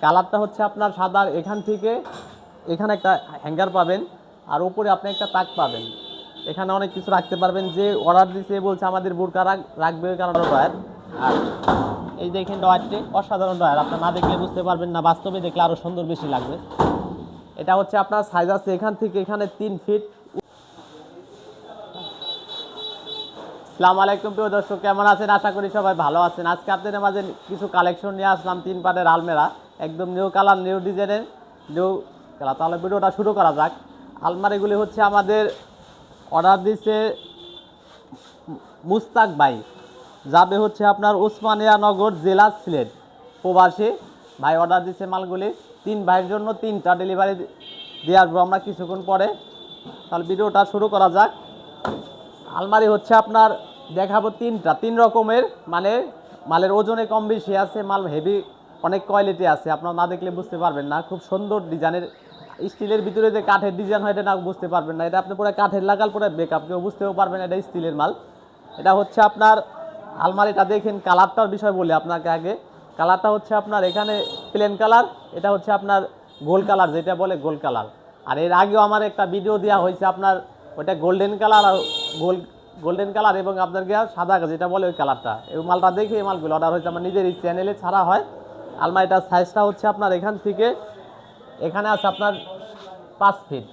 কালারটা হচ্ছে আপনার সাদা, এখান থেকে এখানে একটা হ্যাঙ্গার পাবেন, আর উপরে আপনি একটা তাক পাবেন। এখানে অনেক কিছু রাখতে পারবেন। যে অর্ডার দিছে বলছে আমাদের বোরকা রাখবে, কারণ ড্রয়ার। আর এই দেখেন ড্রয়ারটি অসাধারণ ড্রয়ার, আপনার না দেখলে বুঝতে পারবেন না, বাস্তবে দেখলে আরও সুন্দর বেশি লাগবে। এটা হচ্ছে আপনার সাইজ আছে এখান থেকে এখানে 3 ফিট। আসসালামু আলাইকুম প্রিয় দর্শক, কেমন আছেন? আশা করি সবাই ভালো আছেন। আজকে আপনাদের মাঝে কিছু কালেকশন নিয়ে আসলাম 3 পাটের আলমেরা, একদম নিউ কালার, নিউ ডিজাইনের, নিউ কালার। তাহলে ভিডিওটা শুরু করা যাক। আলমারিগুলি হচ্ছে আমাদের অর্ডার দিছে মুস্তাক ভাই, যাবে হচ্ছে আপনার উসমানিয়া নগর, জেলা সিলেট, প্রবাসী ভাই অর্ডার দিছে মালগুলি। 3 ভাইয়ের জন্য 3টা ডেলিভারি দিয়ে আসবো আমরা কিছুক্ষণ পরে। তাহলে ভিডিওটা শুরু করা যাক। আলমারি হচ্ছে আপনার দেখাবো 3টা, 3 রকমের, মানে মালের ওজনে কম বেশি আছে, মাল হেভি, অনেক কোয়ালিটি আছে, আপনারা না দেখলে বুঝতে পারবেন না। খুব সুন্দর ডিজাইনের, স্টিলের ভিতরে যে কাঠের ডিজাইন হয় এটা না বুঝতে পারবেন না, এটা আপনি পুরো কাঠের লাগাল পুরো বেকআপ, কেউ বুঝতেও পারবেন এটা স্টিলের মাল। এটা হচ্ছে আপনার আলমারিটা দেখেন, কালারটার বিষয় বলি আপনাকে আগে। কালারটা হচ্ছে আপনার এখানে প্লেন কালার, এটা হচ্ছে আপনার গোল্ড কালার, যেটা বলে গোল্ড কালার। আর এর আগেও আমার একটা ভিডিও দেওয়া হয়েছে আপনার, ওইটা গোল্ডেন কালার আর গোল্ডেন কালার এবং আপনার গিয়া সাদা, যেটা বলে ওই কালারটা। এই মালটা দেখে এই মালগুলো অর্ডার হয়েছে আমার নিজের এই চ্যানেলে ছাড়া হয়। আলমারিটার সাইজটা হচ্ছে আপনার এখান থেকে এখানে আছে আপনার 5 ফিট,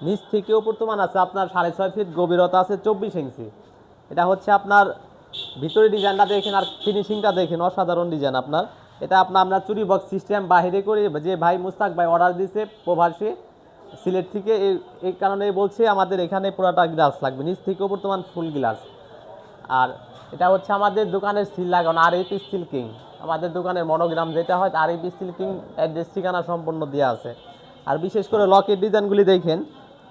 নিচ থেকে উপর তোমান আছে আপনার 6.5 ফিট, গভীরতা আছে 24 ইঞ্চি। এটা হচ্ছে আপনার ভিতরে ডিজাইনটা দেখেন আর ফিনিশিংটা দেখেন, অসাধারণ ডিজাইন আপনার। এটা আপনার চুরি বক্স সিস্টেম বাহিরে করে, যে ভাই মুস্তাক ভাই অর্ডার দিয়েছে প্রবাসী সিলেট থেকে, এই কারণে বলছে আমাদের এখানে পুরাটা গ্লাস লাগবে, নিচ থেকে উপর তোমার ফুল গ্লাস। আর এটা হচ্ছে আমাদের দোকানের সিল লাগানো RAP স্টিল কিং, আমাদের দোকানের মনোগ্রাম যেটা হয় RAP স্টিল কিং, অ্যাড্রেস ঠিকানা সম্পূর্ণ দেওয়া আছে। আর বিশেষ করে লকের ডিজাইনগুলি দেখেন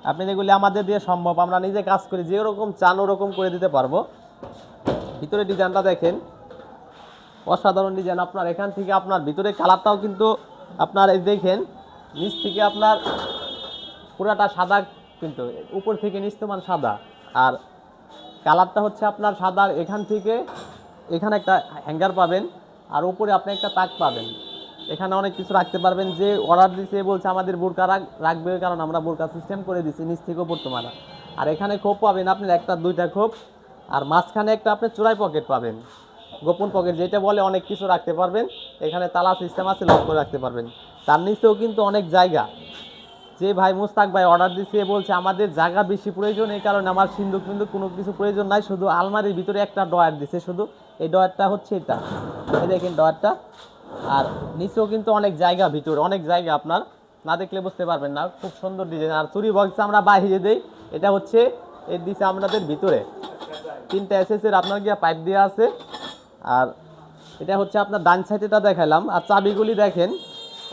আপনি, যেগুলি আমাদের দিয়ে সম্ভব, আমরা নিজে কাজ করি, যেরকম চান ওরকম করে দিতে পারবো। ভিতরে ডিজাইনটা দেখেন, অসাধারণ ডিজাইন আপনার। এখান থেকে আপনার ভিতরে কালারটাও কিন্তু আপনার এই দেখেন, নিচ থেকে আপনার পুরাটা সাদা, কিন্তু উপর থেকে নিচ তোমান সাদা। আর কালারটা হচ্ছে আপনার সাদা, এখান থেকে এখানে একটা হ্যাঙ্গার পাবেন, আর উপরে আপনি একটা তাক পাবেন। এখানে অনেক কিছু রাখতে পারবেন। যে অর্ডার দিছে বলছে আমাদের বোরকা রাখবে, কারণ আমরা বোরকা সিস্টেম করে দিচ্ছি নিচ থেকে উপর তোমার। আর এখানে খোপ পাবেন আপনার একটা 2টা খোপ, আর মাঝখানে একটা আপনি চোরাই পকেট পাবেন, গোপন পকেট যেটা বলে, অনেক কিছু রাখতে পারবেন। এখানে তালা সিস্টেম আছে, লক করে রাখতে পারবেন। তার নিচেও কিন্তু অনেক জায়গা। যে ভাই মুস্তাক ভাই অর্ডার দিচ্ছে বলছে আমাদের জায়গা বেশি প্রয়োজন, এই কারণে আমার সিন্ধুক কিন্তু কোনো কিছু প্রয়োজন নাই, শুধু আলমারির ভিতরে একটা ড্রয়ার দিছে, শুধু এই ড্রয়ারটা হচ্ছে এটা, এই দেখেন ড্রয়ারটা। আর নিচেও কিন্তু অনেক জায়গা, ভিতরে অনেক জায়গা, আপনার না দেখলে বুঝতে পারবেন না। খুব সুন্দর ডিজাইন। আর চুরি বক্স আমরা বাহিরে দেই, এটা হচ্ছে এর দিছে আপনাদের ভিতরে 3টা এসএসের আপনার গিয়া পাইপ দেওয়া আছে। আর এটা হচ্ছে আপনার ডান সাইডেটা দেখালাম। আর চাবিগুলি দেখেন,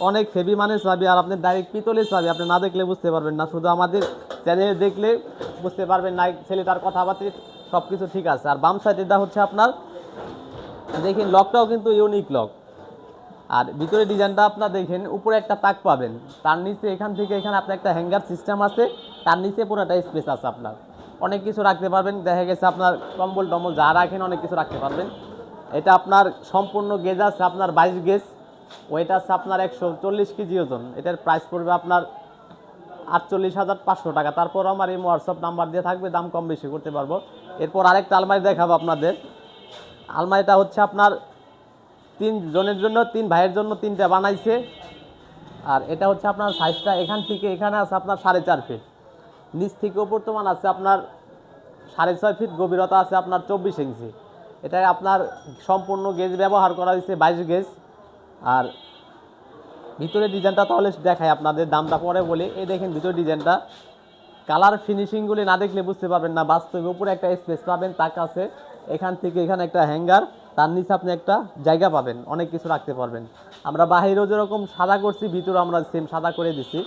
অনেক হেভি মানের চাবি, আর আপনি ডাইরেক্ট পিতলের চাবি, আপনি না দেখলে বুঝতে পারবেন না, শুধু আমাদের চ্যানেলে দেখলে বুঝতে পারবেন না। ছেলেটার কথাবার্তা সব কিছু ঠিক আছে। আর বাম সাইডেটা হচ্ছে আপনার দেখেন, লকটাও কিন্তু ইউনিক লক। আর ভিতরে ডিজাইনটা আপনার দেখেন, উপরে একটা তাক পাবেন, তার নিচে এখান থেকে এখানে আপনার একটা হ্যাঙ্গার সিস্টেম আছে, তার নিচে পুরোটা স্পেস আছে, আপনার অনেক কিছু রাখতে পারবেন। দেখা গেছে আপনার কম্বল টম্বল যা রাখেন অনেক কিছু রাখতে পারবেন। এটা আপনার সম্পূর্ণ গেজ আছে আপনার 22 গেজ, ওয়েট আছে আপনার 140 কেজি ওজন। এটার প্রাইস পড়বে আপনার 48,500 টাকা। তারপর আমার এই হোয়াটসঅ্যাপ নাম্বার দিয়ে থাকবে, দাম কম বেশি করতে পারবো। এরপর আরেকটা আলমারি দেখাবো আপনাদের। আলমারিটা হচ্ছে আপনার 3 জনের জন্য, 3 ভাইয়ের জন্য 3টা বানাইছে। আর এটা হচ্ছে আপনার সাইজটা এখান থেকে এখানে আছে আপনার 4.5 ফিট, নিচ থেকে উপর তোমান আছে আপনার 6.5 ফিট, গভীরতা আছে আপনার 24 ইঞ্চি। এটা আপনার সম্পূর্ণ গেজ ব্যবহার করা হয়েছে, 22 গেজ। আর ভিতরে ডিজাইনটা তাহলে দেখাই আপনাদের, দামটা পরে বলি। এই দেখেন ভিতরে ডিজাইনটা, কালার ফিনিশিংগুলি না দেখলে বুঝতে পারবেন না। বাস্তবে উপরে একটা স্পেস পাবেন, তাক আছে, এখান থেকে এখানে একটা হ্যাঙ্গার, তার নিচে আপনি একটা জায়গা পাবেন, অনেক কিছু রাখতে পারবেন। আমরা বাহিরেও যেরকম সাদা করছি, ভিতরে আমরা সেম সাদা করে দিছি।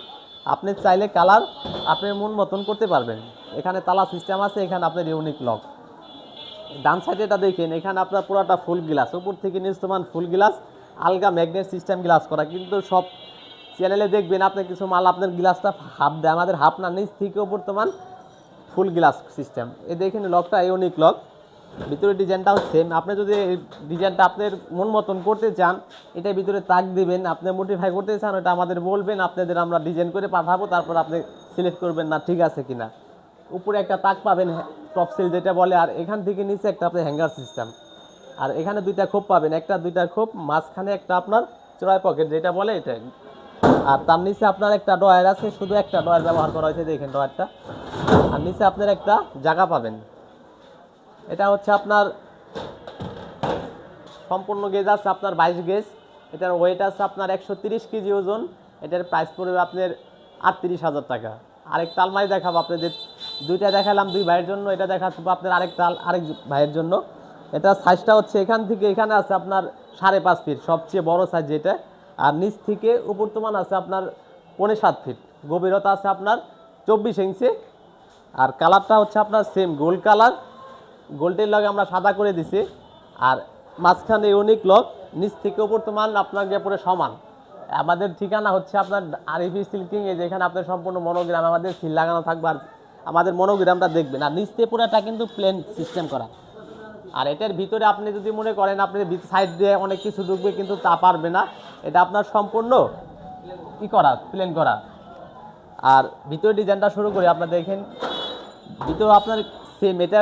আপনি চাইলে কালার আপনার মন মতন করতে পারবেন। এখানে তালা সিস্টেম আছে, এখানে আপনার ইউনিক লক। ডান সাইডে এটা দেখেন, এখানে আপনার পুরোটা ফুল গ্লাস, উপর থেকে নিচ তোমান ফুল গ্লাস, আলগা ম্যাগনেট সিস্টেম গ্লাস করা। কিন্তু সব চ্যানেলে দেখবেন আপনার কিছু মাল আপনার গ্লাসটা হাফ দেয়, আমাদের হাফ না, নিচ থেকে উপর তোমান ফুল গ্লাস সিস্টেম। এই দেখেন লকটা ইউনিক লক। ভিতরে ডিজাইনটাও সেম। আপনি যদি এই ডিজাইনটা আপনার মন মতন করতে চান, এটার ভিতরে তাক দিবেন, আপনি মডিফাই করতে চান ওটা আমাদের বলবেন, আপনাদের আমরা ডিজাইন করে পাঠাবো, তারপর আপনি সিলেক্ট করবেন না ঠিক আছে কিনা। উপরে একটা তাক পাবেন টপ সিল যেটা বলে, আর এখান থেকে নিচে একটা আপনার হ্যাঙ্গার সিস্টেম, আর এখানে দুইটা খোপ পাবেন, একটা দুইটা খোপ, মাঝখানে একটা আপনার চড়াই পকেট যেটা বলে এটা, আর তার নিচে আপনার একটা ড্রয়ার আছে, শুধু একটা ড্রয়ার ব্যবহার করা হয়েছে, দেখেন ড্রয়ারটা, আর নিচে আপনার একটা জায়গা পাবেন। এটা হচ্ছে আপনার সম্পূর্ণ গেজ আছে আপনার 22 গেজ, এটার ওয়েট আছে আপনার 130 কেজি ওজন, এটার প্রাইস পড়বে আপনার 38,000 টাকা। আরেকটা আলমারি দেখাবো আপনাদের, দুইটা দেখালাম দুই ভাইয়ের জন্য, এটা দেখাবো আপনার আরেক ভাইয়ের জন্য। এটা সাইজটা হচ্ছে এখান থেকে এখানে আছে আপনার 5.5 ফিট, সবচেয়ে বড় সাইজ যেটা, আর নিচ থেকে উপরতমান আছে আপনার 7.5 ফিট, গভীরতা আছে আপনার 24 ইঞ্চি, আর কালারটা হচ্ছে আপনার সেম গোল্ড কালার, গোল্ডের লগে আমরা সাদা করে দিছি, আর মাঝখানে ইউনিক লক, নিচ থেকে উপরতমান আপনাকে পুরো সমান। আমাদের ঠিকানা হচ্ছে আপনার আরবি সিল্কিং, এই যেখানে আপনার সম্পূর্ণ মনোগ্রাম আমাদের সিল লাগানো থাকবে, আর আমাদের মনোগ্রামটা দেখবেন, আর নিচ থেকে পুরোটা কিন্তু প্লেন সিস্টেম করা। আর এটার ভিতরে আপনি যদি মনে করেন আপনি সাইড দিয়ে অনেক কিছু ঢুকবে, কিন্তু তা পারবে না, এটা আপনার সম্পূর্ণ কি করা, প্লেন করা। আর ভিতরে ডিজাইনটা শুরু করি, আপনার দেখেন ভিতরে আপনার সেম, এটা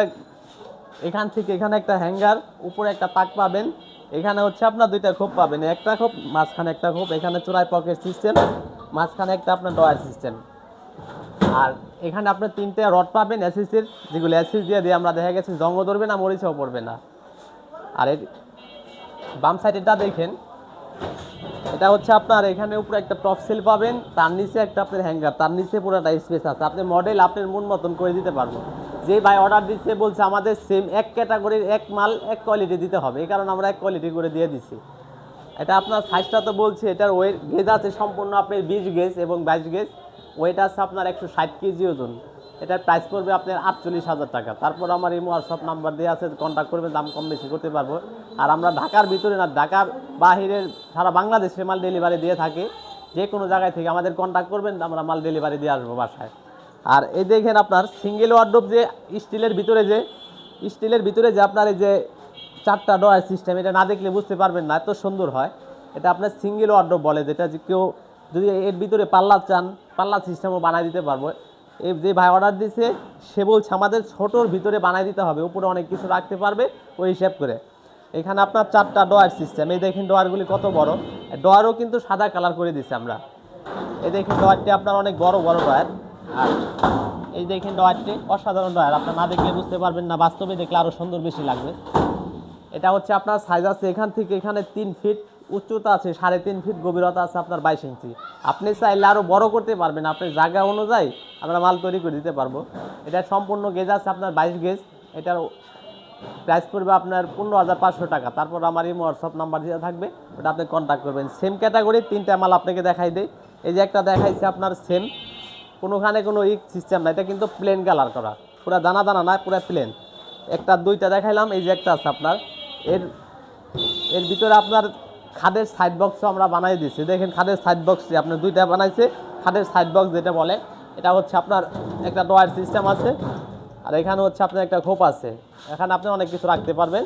এখান থেকে এখানে একটা হ্যাঙ্গার, উপরে একটা তাক পাবেন, এখানে হচ্ছে আপনার দুইটা খোপ পাবেন, একটা খোপ মাঝখানে একটা খোপ, এখানে চোরাই পকেট সিস্টেম, মাঝখানে একটা আপনার ডয়ার সিস্টেম, আর এখানে আপনার 3টে রড পাবেন এসএসির, যেগুলো এসএস দিয়ে আমরা দেখা গেছে জঙ্গ ধরবে না, মরিচাও পড়বে না। আর এর বাম সাইডেটা দেখেন, এটা হচ্ছে আপনার এখানে উপরে একটা টপ সেল পাবেন, তার নিচে একটা আপনার হ্যাঙ্গার, তার নিচে পুরোটা স্পেস আছে, আপনি মডেল আপনার মন মতন করে দিতে পারবো। যে ভাই অর্ডার দিচ্ছে বলছে আমাদের সেম এক ক্যাটাগরির এক মাল এক কোয়ালিটি দিতে হবে, এই কারণে আমরা এক কোয়ালিটি করে দিয়ে দিছি। এটা আপনার সাইজটা তো বলছি, এটার ওয়েট গেজ আছে সম্পূর্ণ আপনার 20 গেজ এবং 22 গেজ, ওয়েট আছে আপনার 160 কেজি ওজন, এটার প্রাইস পড়বে আপনার 48,000 টাকা। তারপর আমার এই হোয়াটসঅ্যাপ নাম্বার দেওয়া আছে, কন্ট্যাক্ট করবেন, দাম কম বেশি করতে পারবো। আর আমরা ঢাকার ভিতরে না, ঢাকার বাহিরের সারা বাংলাদেশে মাল ডেলিভারি দিয়ে থাকি, যে কোনো জায়গায় থেকে আমাদের কন্ট্যাক্ট করবেন, আমরা মাল ডেলিভারি দিয়ে আসবো বাসায়। আর এই দেখেন আপনার সিঙ্গেল ওয়ার্ডরোব, যে স্টিলের ভিতরে যে আপনার এই যে 4টা ডয়ার সিস্টেম, এটা না দেখলে বুঝতে পারবেন না, এত সুন্দর হয়। এটা আপনার সিঙ্গেল ওয়ার্ডরোব বলে, যেটা যে কেউ যদি এর ভিতরে পাল্লা চান, পাল্লা সিস্টেমও বানাই দিতে পারবো। এই যে ভাই অর্ডার দিছে সে বলছে আমাদের ছোটোর ভিতরে বানাই দিতে হবে, উপরে অনেক কিছু রাখতে পারবে ওই হিসাব করে। এখানে আপনার 4টা ডয়ার সিস্টেম, এই দেখেন ডয়ারগুলি কত বড়, ডয়ারও কিন্তু সাদা কালার করে দিছে আমরা। এই দেখেন ডয়ারটি আপনার অনেক বড় বড় ডয়ার, আর এই দেখেন ডয়ারটি অসাধারণ ডয়ার, আপনার না দেখলে বুঝতে পারবেন না, বাস্তবে দেখলে আরও সুন্দর বেশি লাগবে। এটা হচ্ছে আপনার সাইজ আছে এখান থেকে এখানে 3 ফিট, উচ্চতা আছে 3.5 ফিট, গভীরতা আছে আপনার 22 ইঞ্চি। আপনি চাইলে আরও বড় করতে পারবেন, আপনার জায়গা অনুযায়ী আমরা মাল তৈরি করে দিতে পারবো। এটা সম্পূর্ণ গেজ আছে আপনার 22 গেজ, এটার প্রাইস পড়বে আপনার 15,500 টাকা। তারপর আমার এই হোয়াটসঅ্যাপ নাম্বার দেওয়া থাকবে, ওটা আপনি কন্ট্যাক্ট করবেন। সেম ক্যাটাগরির 3টা মাল আপনাকে দেখাই দেয়, এই যে একটা দেখাইছে আপনার সেম, কোনোখানে কোনো সিস্টেম না, এটা কিন্তু প্লেন কালার করা, পুরো দানা দানা না, পুরো প্লেন। একটা 2টা দেখাইলাম, এই যে একটা আছে আপনার, এর ভিতরে আপনার খাদের সাইড বক্সও আমরা বানাই দিচ্ছি, দেখেন খাদের সাইড বক্সটি আপনার 2টা বানাইছে, খাদের সাইড বক্স যেটা বলে, এটা হচ্ছে আপনার একটা ডয়ার সিস্টেম আছে, আর এখানে হচ্ছে আপনার একটা খোপ আছে, এখানে আপনি অনেক কিছু রাখতে পারবেন।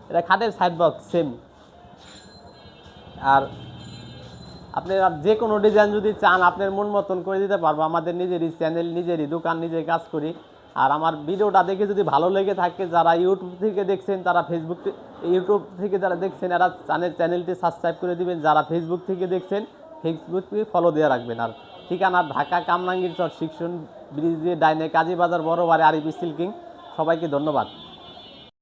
এটা খাদের সাইড বক্স সেম। আর আপনি যে কোনো ডিজাইন যদি চান আপনার মন মতন করে দিতে পারবো, আমাদের নিজেরই চ্যানেল, নিজেরই দোকান, নিজেই কাজ করি। আর আমার ভিডিওটা দেখে যদি ভালো লেগে থাকে, যারা ইউটিউব থেকে দেখছেন, তারা ইউটিউব থেকে যারা দেখছেন এরা চ্যানেলটি সাবস্ক্রাইব করে দিবেন, যারা ফেসবুক থেকে দেখছেন ফেসবুককে ফলো দিয়ে রাখবেন। আর ঠিকানা ঢাকা কামরাঙ্গীর চর, শিক্ষণ ব্রিজ দিয়ে ডাইনে, কাজী বাজার, বড় বাড়ি, আরবি সিল্কিং। সবাইকে ধন্যবাদ।